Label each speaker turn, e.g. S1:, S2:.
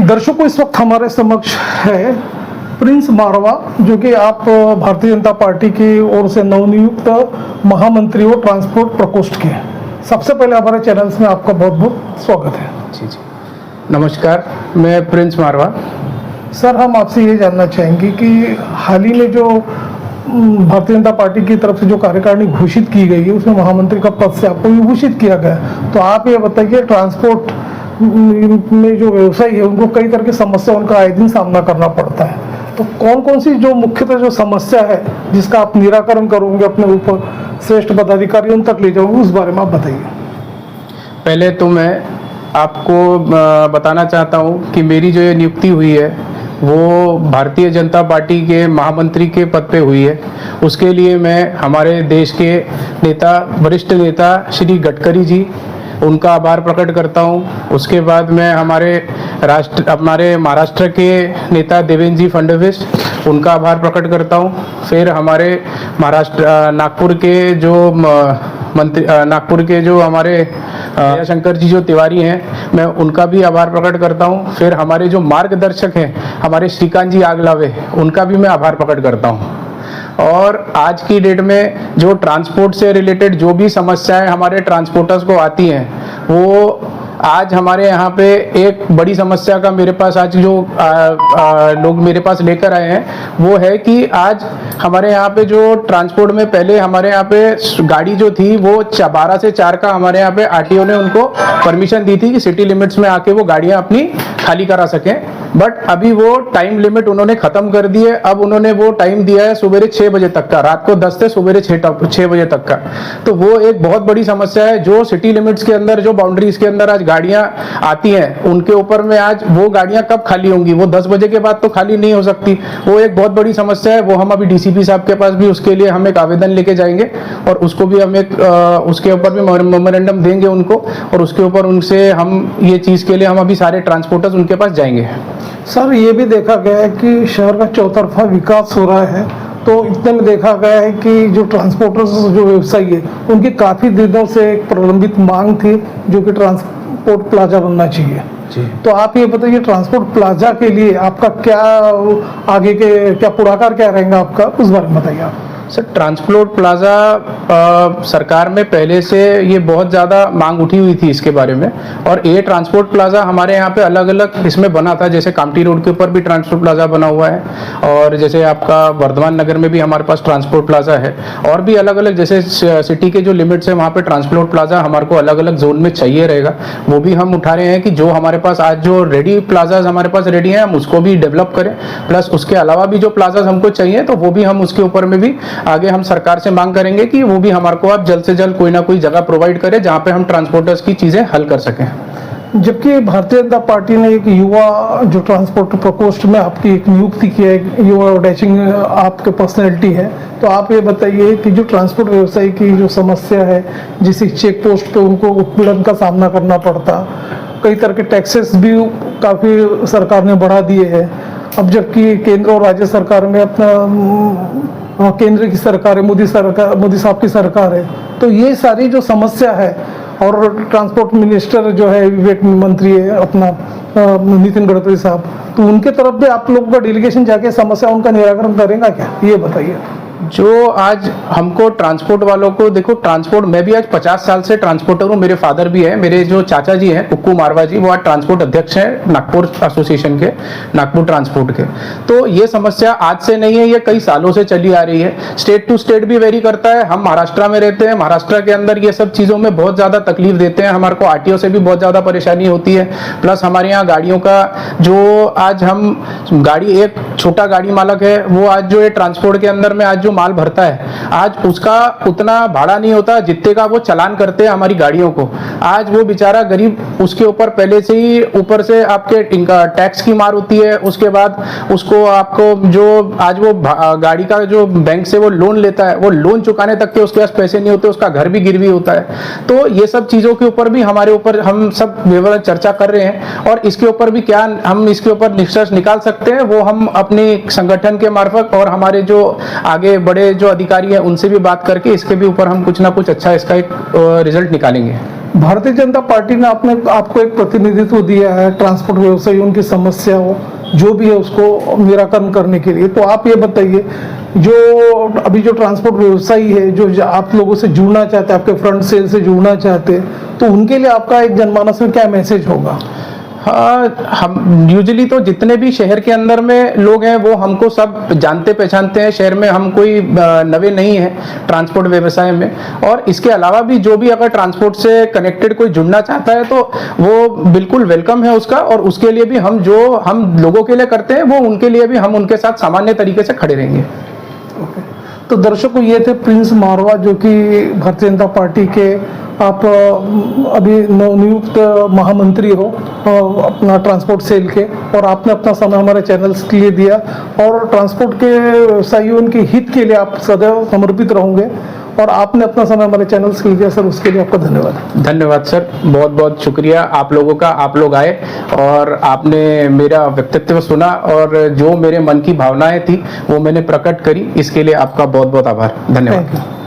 S1: दर्शकों, इस वक्त हमारे समक्ष है प्रिंस मारवा, जो कि आप भारतीय जनता पार्टी की ओर से नवनियुक्त महामंत्री हो ट्रांसपोर्ट प्रकोष्ठ के। सबसे पहले हमारे चैनल्स में आपका बहुत बहुत स्वागत है।
S2: जी जी, नमस्कार, मैं प्रिंस मारवा।
S1: सर, हम आपसे ये जानना चाहेंगे कि हाल ही में जो भारतीय जनता पार्टी की तरफ से जो कार्यकारिणी घोषित की गई है, उसमें महामंत्री का पद से आपको विभूषित किया गया। तो आप ये बताइए, ट्रांसपोर्ट में जो व्यवसायी है उनको कई तरह की समस्या उनका आए दिन सामना करना पड़ता है। तो कौन कौन सी जो मुख्यतः जो समस्या है जिसका आप निराकरण करोगे, अपने ऊपर श्रेष्ठ पदाधिकारियों तक ले जाओगे, उस बारे में आप बताइए।
S2: पहले तो मैं आपको बताना चाहता हूँ कि मेरी जो ये नियुक्ति हुई है वो भारतीय जनता पार्टी के महामंत्री के पद पे हुई है। उसके लिए मैं हमारे देश के नेता, वरिष्ठ नेता श्री गडकरी जी, उनका आभार प्रकट करता हूं। उसके बाद मैं हमारे महाराष्ट्र के नेता देवेंद्र जी फडणवीस, उनका आभार प्रकट करता हूं। फिर हमारे नागपुर के जो हमारे शंकर जी जो तिवारी हैं, मैं उनका भी आभार प्रकट करता हूं। फिर हमारे जो मार्गदर्शक हैं, हमारे श्रीकांत जी आगलावे, उनका भी मैं आभार प्रकट करता हूं। और आज की डेट में जो ट्रांसपोर्ट से रिलेटेड जो भी समस्याएं हमारे ट्रांसपोर्टर्स को आती हैं, वो आज हमारे यहाँ पे एक बड़ी समस्या का मेरे पास आज जो लोग मेरे पास लेकर आए हैं, वो है कि आज हमारे यहाँ पे जो ट्रांसपोर्ट में पहले हमारे यहाँ पे गाड़ी जो थी वो 12 से 4 का हमारे यहाँ पे आरटीओ ने उनको परमिशन दी थी कि सिटी लिमिट्स में आके वो गाड़ियाँ अपनी खाली करा सकें। बट अभी वो टाइम लिमिट उन्होंने खत्म कर दी है। अब उन्होंने वो टाइम दिया है सुबह 6 बजे तक का, रात को 10 से सुबह 6 बजे तक का। तो वो एक बहुत बड़ी समस्या है। जो सिटी लिमिट्स के अंदर, जो बाउंड्रीज के अंदर आज गाड़ियां आती हैं, उनके ऊपर में आज वो गाड़ियां कब खाली होंगी? वो 10 बजे के बाद तो खाली नहीं हो सकती। वो एक बहुत बड़ी समस्या है। वो हम अभी डीसीपी साहब के पास भी उसके लिए हम एक आवेदन लेके जाएंगे और उसको भी हम एक उसके ऊपर भी मेमोरेंडम देंगे उनको, और उसके ऊपर उनसे हम ये चीज़ के लिए हम अभी सारे ट्रांसपोर्टर्स उनके पास जाएंगे।
S1: सर, ये भी देखा गया है कि शहर का चौतरफा विकास हो रहा है, तो इतने में देखा गया है कि जो ट्रांसपोर्टर्स जो व्यवसायी है, उनकी काफ़ी दिनों से एक प्रलंबित मांग थी जो कि ट्रांसपोर्ट प्लाजा बनना चाहिए जी। तो आप ये बताइए, ट्रांसपोर्ट प्लाजा के लिए आपका क्या आगे के क्या पुढाकार क्या रहेगा आपका, उस बारे में बताइए आप।
S2: सर, ट्रांसपोर्ट प्लाजा सरकार में पहले से ये बहुत ज़्यादा मांग उठी हुई थी इसके बारे में, और ये ट्रांसपोर्ट प्लाजा हमारे यहाँ पे अलग अलग इसमें बना था। जैसे कामठी रोड के ऊपर भी ट्रांसपोर्ट प्लाजा बना हुआ है, और जैसे आपका वर्धमान नगर में भी हमारे पास ट्रांसपोर्ट प्लाजा है, और भी अलग अलग जैसे सिटी के जो लिमिट्स है वहाँ पे ट्रांसपोर्ट प्लाजा हमारे को अलग अलग जोन में चाहिए रहेगा। वो भी हम उठा रहे हैं कि जो हमारे पास आज जो रेडी प्लाजाज हमारे पास रेडी हैं, हम उसको भी डेवलप करें। प्लस उसके अलावा भी जो प्लाजाज हमको चाहिए, तो वो भी हम उसके ऊपर में भी आगे हम सरकार से मांग करेंगे कि वो भी हमारे को आप जल्द से जल्द कोई ना कोई जगह प्रोवाइड करें जहां पे हम ट्रांसपोर्टर्स की चीजें हल कर सकें।
S1: जबकि भारतीय जनता पार्टी ने एक युवा जो ट्रांसपोर्ट प्रकोष्ठ में आपकी एक नियुक्ति की है, युवा डैशिंग आपके पर्सनैलिटी है, तो आप ये बताइए कि जो ट्रांसपोर्ट व्यवसाय की जो समस्या है, जिस चेक पोस्ट पे उनको उत्पीड़न का सामना करना पड़ता, कई तरह के टैक्सेस भी काफ़ी सरकार ने बढ़ा दिए हैं। अब जबकि केंद्र और राज्य सरकार में अपना केंद्र की सरकार है, मोदी साहब की सरकार है, तो ये सारी जो समस्या है, और ट्रांसपोर्ट मिनिस्टर जो है, विवेक मंत्री है अपना नितिन गडकरी साहब, तो उनके तरफ भी आप लोगों का डेलीगेशन जाके समस्या उनका निराकरण करेगा क्या, ये बताइए।
S2: जो आज हमको ट्रांसपोर्ट वालों को, देखो ट्रांसपोर्ट, मैं भी आज 50 साल से ट्रांसपोर्टर हूँ। मेरे फादर भी है, मेरे जो चाचा जी हैं कुक्कू मारवा जी, वो आज ट्रांसपोर्ट अध्यक्ष हैं नागपुर एसोसिएशन के, नागपुर ट्रांसपोर्ट के। तो ये समस्या आज से नहीं है, ये कई सालों से चली आ रही है। स्टेट टू स्टेट भी वेरी करता है। हम महाराष्ट्र में रहते हैं, महाराष्ट्र के अंदर ये सब चीज़ों में बहुत ज़्यादा तकलीफ देते हैं। हमारे को आरटीओ से भी बहुत ज़्यादा परेशानी होती है। प्लस हमारे यहाँ गाड़ियों का जो आज हम गाड़ी, एक छोटा गाड़ी मालक है, वो आज जो ये ट्रांसपोर्ट के अंदर में आज जो माल भरता है, आज उसका उतना भाड़ा नहीं होता जितने का वो चालान करते हैं हमारी गाड़ियों को। आज वो बेचारा गरीब, उसके ऊपर पहले से ही ऊपर से आपके इनका टैक्स की मार होती है। उसके बाद उसको आपको जो आज वो गाड़ी का जो बैंक से वो लोन लेता है, वो लोन चुकाने तक के उसके पास पैसे नहीं होते, उसका घर भी गिरवी होता है। तो ये सब चीज़ों के ऊपर भी हमारे ऊपर हम सब विवरण चर्चा कर रहे हैं, और इसके ऊपर भी क्या हम इसके ऊपर निष्कर्ष निकाल सकते हैं, वो हम अपने संगठन के मार्फत और हमारे जो आगे बड़े जो अधिकारी हैं उनसे भी बात करके इसके भी ऊपर हम कुछ ना कुछ अच्छा इसका एक रिजल्ट निकालेंगे।
S1: भारतीय जनता पार्टी ने आपको एक प्रतिनिधित्व दिया है ट्रांसपोर्ट व्यवसायी उनकी समस्याओं जो भी है उसको निराकरण करने के लिए। तो आप ये बताइए, जो अभी जो ट्रांसपोर्ट व्यवसायी है जो आप लोगों से जुड़ना चाहते हैं, आपके फ्रंट सेल से जुड़ना चाहते हैं, तो उनके लिए आपका एक जनमानस में क्या मैसेज होगा?
S2: हाँ, हम यूजुअली तो जितने भी शहर के अंदर में लोग हैं वो हमको सब जानते पहचानते हैं। शहर में हम कोई नवे नहीं है ट्रांसपोर्ट व्यवसाय में। और इसके अलावा भी जो भी अगर ट्रांसपोर्ट से कनेक्टेड कोई जुड़ना चाहता है तो वो बिल्कुल वेलकम है उसका। और उसके लिए भी हम जो हम लोगों के लिए करते हैं वो उनके लिए भी हम उनके साथ सामान्य तरीके से खड़े रहेंगे।
S1: तो दर्शकों, ये थे प्रिंस मारवा जो कि भारतीय जनता पार्टी के आप अभी नवनियुक्त महामंत्री हो अपना ट्रांसपोर्ट सेल के, और आपने अपना समय हमारे चैनल्स के लिए दिया और ट्रांसपोर्ट के व्यवसायियों के हित के लिए आप सदैव समर्पित रहोगे और आपने अपना समय हमारे चैनल्स के लिए दिया सर, उसके लिए आपका धन्यवाद।
S2: धन्यवाद सर, बहुत बहुत शुक्रिया आप लोगों का। आप लोग आए और आपने मेरा व्यक्तित्व सुना और जो मेरे मन की भावनाएं थी वो मैंने प्रकट करी, इसके लिए आपका बहुत बहुत आभार। धन्यवाद।
S1: Thank you.